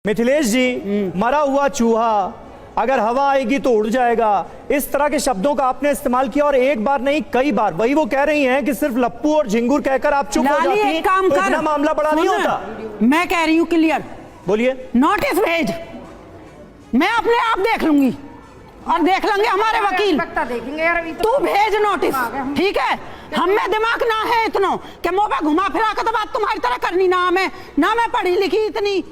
मिथिलेश जी, मरा हुआ चूहा अगर हवा आएगी तो उड़ जाएगा, इस तरह के शब्दों का आपने इस्तेमाल किया और एक बार नहीं कई बार। वही वो कह रही हैं कि सिर्फ लप्पू और झिंगुर कहकर आप चुप हो जाती हैं तो इतना मामला बड़ा नहीं होता। मैं कह रही हूँ क्लियर, बोलिए। नोटिस भेज, मैं अपने आप देख लूंगी और देख लेंगे हमारे वकील, तू भेज नोटिस, ठीक है। हम में दिमाग ना है इतना कि मुंह पे घुमा फिरा के तो बात तुम्हारी तरह करनी ना मैं पढ़ी लिखी इतनी।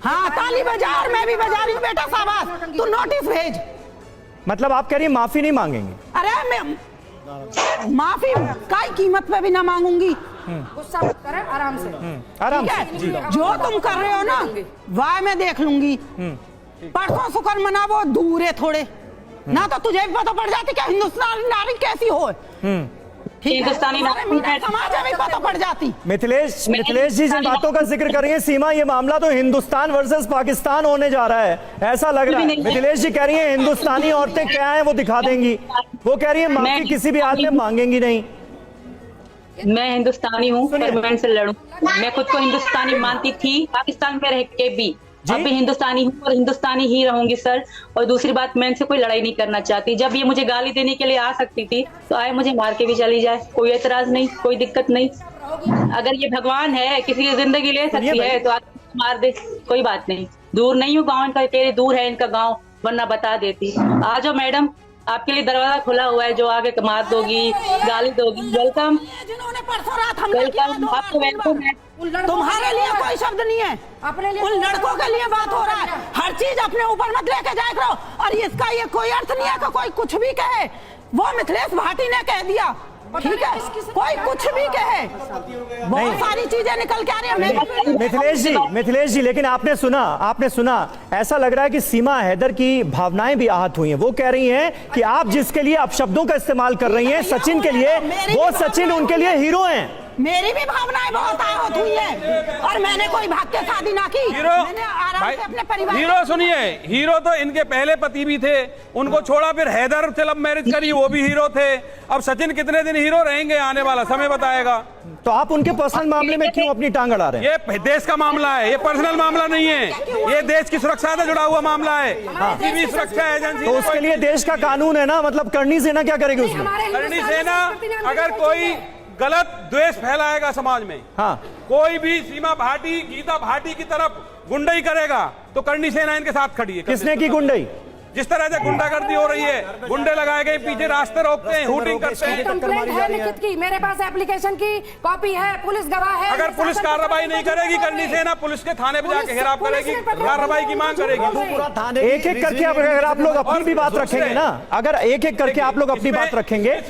हाँ, ताली बजा और मैं भी बजा रही हूँ बेटा, शाबाश। तू नोटिस भेज। मतलब आप कह रही हैं माफी नहीं मांगेंगे? अरे मैं माफी काई कीमत पे भी ना मांगूंगी। गुस्सा मत करे, आराम से आराम से जो तुम कर रहे हो ना वाह मैं देख लूंगी। परसों शुक्र मना वो दूर है थोड़े ना, तो तुझे भी पता पड़ जाती कि हिंदुस्तानी नारी कैसी हो। हिंदुस्तानी समाज में पता पड़ जाती। मिथिलेश जी जिन बातों का जिक्र कर रही है सीमा, ये मामला तो हिंदुस्तान वर्सेस पाकिस्तान होने जा रहा है, ऐसा लग रहा है। मिथिलेश जी कह रही हैं हिंदुस्तानी औरतें क्या हैं वो दिखा देंगी, वो कह रही है माफी किसी भी हाल में मांगेंगी नहीं। मैं हिंदुस्तानी हूँ पर मैं इनसे लड़ूं। मैं खुद को हिंदुस्तानी मानती थी पाकिस्तान में रह के भी, अब भी हिंदुस्तानी हूँ और हिंदुस्तानी ही रहूंगी सर। और दूसरी बात, मैं इनसे कोई लड़ाई नहीं करना चाहती। जब ये मुझे गाली देने के लिए आ सकती थी तो आए मुझे मार के भी चली जाए, कोई एतराज नहीं, कोई दिक्कत नहीं। अगर ये भगवान है, किसी की जिंदगी ले सकती है तो आके मार दे, कोई बात नहीं। दूर नहीं हूँ, गाँव इनका तेरे दूर है इनका गाँव, वरना बता देती। आ जाओ मैडम, आपके लिए दरवाजा खुला हुआ है, जो आगे मार दोगी गाली दोगी, वेलकम वेलकम, आपको वेलकम है। तुम्हारे लिए कोई शब्द नहीं है, अपने लिए उन लड़कों के लिए बात हो रहा है। हर चीज अपने ऊपर मत लेके जाया करो। और इसका ये कोई अर्थ नहीं है कि कोई कुछ भी कहे। वो मिथिलेश भाटी ने कह दिया, ठीक है, कोई कुछ भी कहे, बहुत सारी चीजें निकल के आ रही है। मिथिलेश जी लेकिन आपने सुना ऐसा लग रहा है कि सीमा हैदर की भावनाएं भी आहत हुई हैं। वो कह रही हैं कि आप जिसके लिए अपशब्दों का इस्तेमाल कर रही हैं सचिन के लिए, वो सचिन उनके लिए हीरो हैं। मेरी भी भावनाएं बहुत आहत हुई है और मैंने कोई भाग के शादी ना की। मैंने आराम से अपने परिवार। हीरो सुनिए, हीरो तो इनके पहले पति भी थे, उनको छोड़ा फिर हैदर से लव मैरिज करी, वो भी हीरो थे। अब सचिन कितने दिन हीरो रहेंगे आने वाला समय बताएगा। तो आप उनके पर्सनल मामले में क्यों अपनी टांग अड़ा रहे हैं? ये देश का मामला है, ये पर्सनल मामला नहीं है, ये देश की सुरक्षा से जुड़ा हुआ मामला है। किसी भी सुरक्षा एजेंसी, तो उसके लिए देश का कानून है ना, मतलब करनी सेना क्या करेगी उसमें? करनी सेना अगर कोई गलत द्वेष फैलाएगा समाज में, हाँ, कोई भी सीमा भाटी गीता भाटी की तरफ गुंडई करेगा तो करनी सेना इनके साथ खड़ी है। किसने की गुंडई? जिस तरह से गुंडागर्दी हो रही है, गुंडे लगाए गए पीछे, रास्ते रोकते हैं, हुटिंग करते हैं। कंप्लेंट है लिखित की, मेरे पास एप्लीकेशन की कॉपी है, पुलिस गवाह है। अगर पुलिस कार्रवाई नहीं करेगी करनी सेना पुलिस के थाने पे जाके घेराव करेगी, कार्रवाई की मांग करेगी। एक एक करके अगर आप लोग अपनी भी बात रखेंगे ना, अगर एक एक करके आप लोग अपनी बात रखेंगे।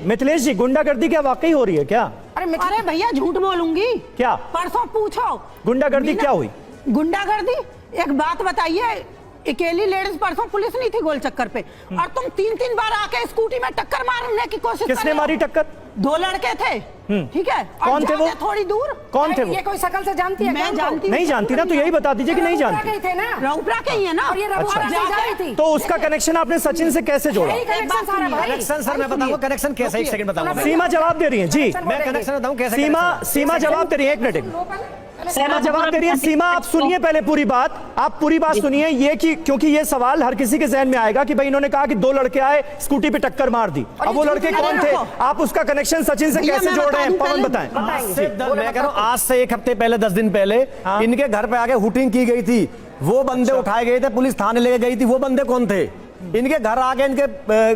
मिथिलेश जी गुंडागर्दी क्या वाकई हो रही है क्या? अरे भैया झूठ बोलूंगी क्या? परसों पूछो गुंडागर्दी क्या हुई? गुंडागर्दी, एक बात बताइए, अकेली लेडीज परसों पुलिस नहीं थी गोल चक्कर पे और तुम तीन बार आके स्कूटी में टक्कर मारने की कोशिश। किसने मारी टक्कर? दो लड़के थे, ठीक है। कौन थे वो? थोड़ी दूर। कौन थे वो? ये कोई शकल से जानती है? मैं जानती नहीं जानती ना, तो यही बता दीजिए कि नहीं जानती। रउपरा के ही है ना। अच्छा, तो उसका कनेक्शन आपने सचिन से कैसे जोड़ा? कनेक्शन सर मैं बताऊंगा, कनेक्शन कैसे, एक सेकंड बताऊंगा। सीमा जवाब दे रही है जी, मैं कनेक्शन बताऊं कैसे। सीमा जवाब दे रही है, एक मिनट। सीमा जवाब दे रही है। सीमा आप सुनिए पहले पूरी बात, आप पूरी बात सुनिए। ये कि क्योंकि ये सवाल हर किसी के जहन में आएगा कि भाई इन्होंने कहा कि दो लड़के आए स्कूटी पे टक्कर मार दी, अब वो लड़के कौन थे? आप उसका कनेक्शन सचिन से कैसे जोड़ रहे हैं? पवन बताएं। मैं कह रहा हूँ आज से एक हफ्ते पहले, 10 दिन पहले इनके घर पे आके हुटिंग की गई थी, वो बंदे उठाए गए थे, पुलिस थाने लेके गई थी। वो बंदे कौन थे? इनके घर आके इनके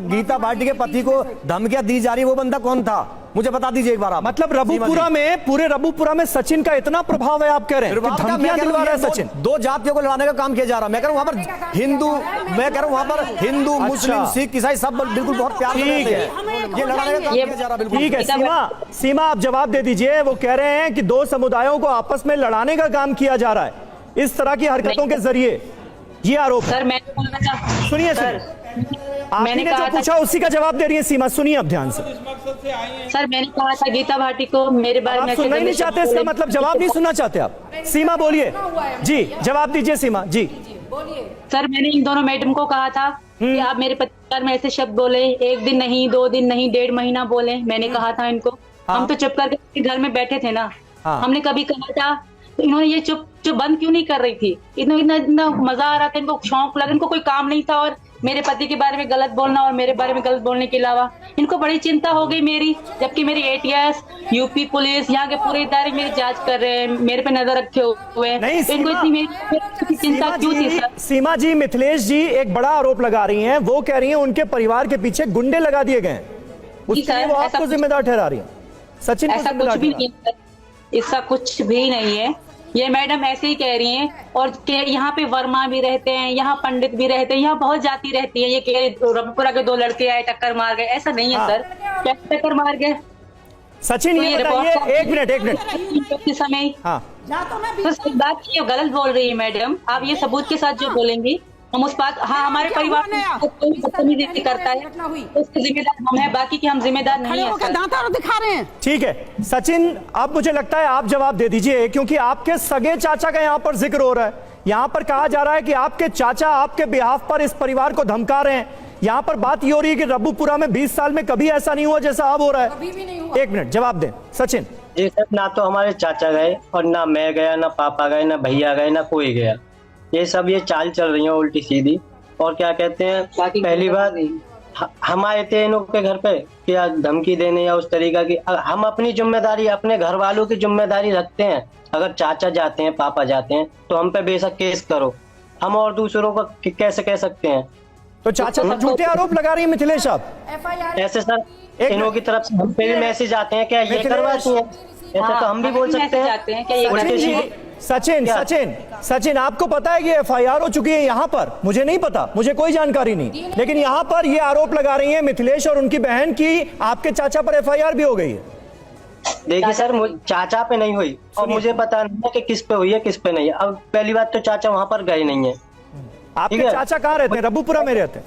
गीता भाटी के पति को धमकियां दी जा रही, वो बंदा कौन था? मुझे बता दीजिए एक बार आप। मतलब रबुपुरा में, पूरे रबुपुरा में सचिन का इतना प्रभाव है, आप कह रहे हैं कि धमकियां दिलवा रहा है सचिन? दो जातियों को लड़ाने का काम किया जा रहा है। मैं कह रहा हूं वहां पर हिंदू, मैं कह रहा हूं वहां पर हिंदू, मुस्लिम, सिख, ईसाई सब बिल्कुल बहुत प्यार से रहते हैं। ये लड़ाने का काम किया जा रहा है बिल्कुल। ठीक है सीमा आप जवाब दे दीजिए। वो कह रहे हैं कि दो समुदायों को आपस में लड़ाने का काम किया जा रहा है इस तरह की हरकतों के जरिए, ये आरोप। सर मैं सुनिए आपने जो पूछा उसी का जवाब दे रही है सीमा, सुनिए अब ध्यान से। सर मैंने कहा था गीता भाटी को मेरे बारे में सुनना ही नहीं चाहते, इसका मतलब जवाब नहीं सुनना चाहते आप? सीमा बोलिए जी, जवाब दीजिए सीमा जी। सर मैंने इन दोनों मैडम को कहा था कि आप मेरे पति में ऐसे शब्द बोले, एक दिन नहीं, 2 दिन नहीं, 1.5 महीना बोले। मैंने कहा था इनको, हम तो चुप करके घर में बैठे थे ना। हमने कभी कहा था तो इन्होंने ये चुप बंद क्यों नहीं कर रही थी? इतना इतना मजा आ रहा था, इनको शौक लगा, इनको कोई काम नहीं था और मेरे पति के बारे में गलत बोलना और मेरे बारे में गलत बोलने के अलावा इनको बड़ी चिंता हो गई मेरी, जबकि मेरी ATS, यूपी पुलिस, यहाँ के पूरे इदारे मेरी जांच कर रहे हैं, मेरे पे नजर रखे हुए हैं। नहीं, तो इनको इतनी मेरी चिंता क्यों थी सर? सीमा जी, मिथिलेश जी एक बड़ा आरोप लगा रही हैं। वो कह रही हैं उनके परिवार के पीछे गुंडे लगा दिए गए, उसके लिए वो आपको जिम्मेदार ठहरा रही हैं। सचिन ऐसा कुछ भी नहीं है, ऐसा कुछ भी नहीं है। ये मैडम ऐसे ही कह रही हैं और यहाँ पे वर्मा भी रहते हैं, यहाँ पंडित भी रहते हैं, यहाँ बहुत जाति रहती है। ये कह रही रबपुरा के 2 लड़के आए टक्कर मार गए, ऐसा नहीं है सर। क्या टक्कर मार गए? सचिन ये बताइए, एक मिनट समय हाँ तो बात ये गलत बोल रही है मैडम। आप ये सबूत के साथ जो बोलेंगी हम उस बात, हाँ हमारे परिवार में कोई बदतमीजी करता है उसके जिम्मेदार हम हैं, बाकी की हम जिम्मेदार नहीं है। दांत दिखा रहे हैं। ठीक है सचिन, अब मुझे लगता है आप जवाब दे दीजिए, क्योंकि आपके सगे चाचा का यहाँ पर जिक्र हो रहा है। यहाँ पर कहा जा रहा है कि आपके चाचा आपके बिहाफ पर इस परिवार को धमका रहे हैं। यहाँ पर बात ये हो रही है कि रब्बूपुरा में 20 साल में कभी ऐसा नहीं हुआ जैसा अब हो रहा है। एक मिनट जवाब दें सचिन। जी सर, ना तो हमारे चाचा गए और ना मैं गया, ना पापा गए, ना भैया गए, ना कोई गया। ये सब ये चाल चल रही है उल्टी सीधी। और क्या कहते हैं, पहली बार हम आए थे इनों के घर पे क्या धमकी देने या उस तरीका की। हम अपनी जिम्मेदारी, अपने घर वालों की जिम्मेदारी रखते हैं। अगर चाचा जाते हैं, पापा जाते हैं तो हम पे बेशक केस करो, हम और दूसरों को कैसे कह सकते हैं? तो चाचा पर झूठे आरोप लगा रही है मिथिलेश आप? ऐसे सर इनों की तरफ से हम पे भी मैसेज आते हैं, क्या ये करवाती हैं? ऐसे तो हम भी बोल सकते हैं। सचिन आपको पता है कि FIR हो चुकी है यहाँ पर? मुझे नहीं पता, मुझे कोई जानकारी नहीं, लेकिन यहाँ पर ये आरोप लगा रही है मिथिलेश और उनकी बहन की आपके चाचा पर FIR भी हो गई है। देखिए सर, चाचा पे नहीं हुई और मुझे पता नहीं है कि किस पे हुई है किस पे नहीं है। अब पहली बात तो चाचा वहाँ पर गए नहीं है। आपके चाचा कहाँ रहते हैं? रब्बूपुरा में रहते हैं।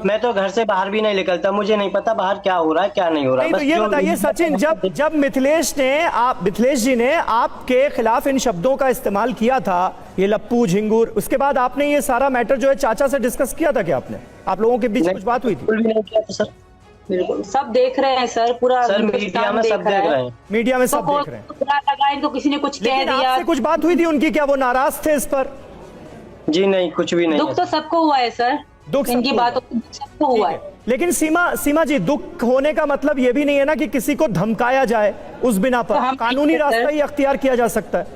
मैं तो घर से बाहर भी नहीं निकलता, मुझे नहीं पता बाहर क्या हो रहा है क्या नहीं हो रहा है। तो ये बताइए सचिन, जब मिथिलेश जी ने आपके खिलाफ इन शब्दों का इस्तेमाल किया था, ये लप्पू झिंगुर, उसके बाद आपने ये सारा मैटर जो है चाचा से डिस्कस किया था क्या आपने? आप लोगों के बीच कुछ बात हुई थी? बिल्कुल भी नहीं किया था सर। बिल्कुल सब देख रहे हैं सर, पूरा सर मीडिया में सब देख रहे हैं। मीडिया में सब देख रहे हैं। बुरा लगा इनको, किसी ने कुछ कह दिया। आपसे कुछ बात हुई थी उनकी? क्या वो नाराज थे इस पर? जी नहीं, कुछ भी नहीं। दुख तो सबको हुआ है सर, दुख इनकी बातों सबको हुआ है। लेकिन सीमा जी, दुख होने का मतलब ये भी नहीं है ना कि किसी को धमकाया जाए उस बिना पर। तो कानूनी रास्ता ही अख्तियार किया जा सकता है।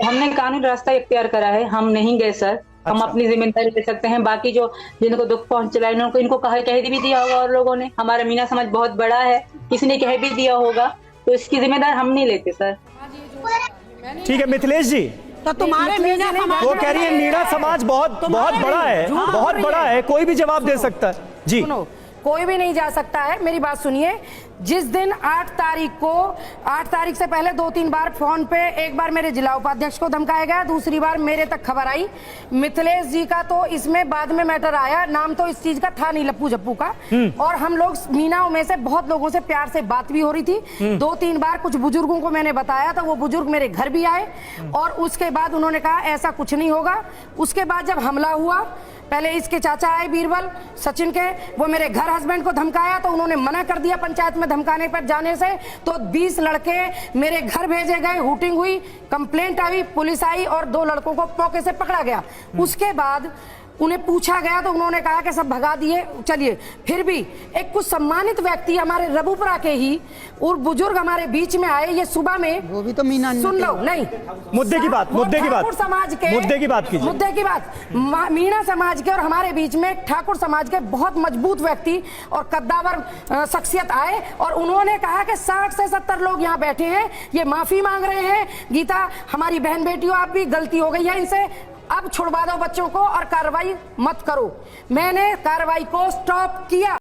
हमने कानूनी रास्ता इख्तियार करा है, हम नहीं गए सर। हम अपनी जिम्मेदारी ले सकते हैं। बाकी जो जिनको दुख पहुंचा इनको कह भी दिया होगा और लोगों ने। हमारा मीना समाज बहुत बड़ा है, किसी ने कह भी दिया होगा, तो इसकी जिम्मेदारी हम नहीं लेते सर। ठीक है मिथिलेश जी, तो तुम्हारे मीना समाज, वो कह रही है मीना समाज बहुत बड़ा है, बहुत बड़ा है, कोई भी जवाब दे सकता है जी। सुनो, कोई भी नहीं जा सकता है। मेरी बात सुनिए, जिस दिन 8 तारीख से पहले 2-3 बार फोन पे, एक बार मेरे जिला उपाध्यक्ष को धमकाया गया, दूसरी बार मेरे तक खबर आई। मिथिलेश जी का तो इसमें बाद में मैटर आया, नाम तो इस चीज का था नहीं, लप्पू जप्पू का। और हम लोग मीनाओं में से बहुत लोगों से प्यार से बात भी हो रही थी। 2-3 बार कुछ बुजुर्गों को मैंने बताया, तो वो बुजुर्ग मेरे घर भी आए और उसके बाद उन्होंने कहा ऐसा कुछ नहीं होगा। उसके बाद जब हमला हुआ, पहले इसके चाचा आए बीरबल सचिन के, वो मेरे घर हस्बैंड को धमकाया, तो उन्होंने मना कर दिया पंचायत में धमकाने पर जाने से। तो 20 लड़के मेरे घर भेजे गए, हुटिंग हुई, कंप्लेंट आई, पुलिस आई और 2 लड़कों को मौके से पकड़ा गया। उसके बाद उन्हें पूछा गया तो उन्होंने कहा कि सब भगा दिए। चलिए, फिर भी एक कुछ सम्मानित व्यक्ति हमारे रबूपुरा के ही और बुजुर्ग हमारे बीच में आए। ये सुबह में, वो भी तो मीना सुन लो, नहीं मुद्दे की बात समाज के मुद्दे की बात मीना समाज के और हमारे बीच में ठाकुर समाज के बहुत मजबूत व्यक्ति और कद्दावर शख्सियत आए और उन्होंने कहा कि 60 से 70 लोग यहाँ बैठे हैं, ये माफी मांग रहे हैं। गीता, हमारी बहन बेटियों, आप भी गलती हो गई है इनसे, अब छुड़वा दो बच्चों को और कार्रवाई मत करो। मैंने कार्रवाई को स्टॉप किया।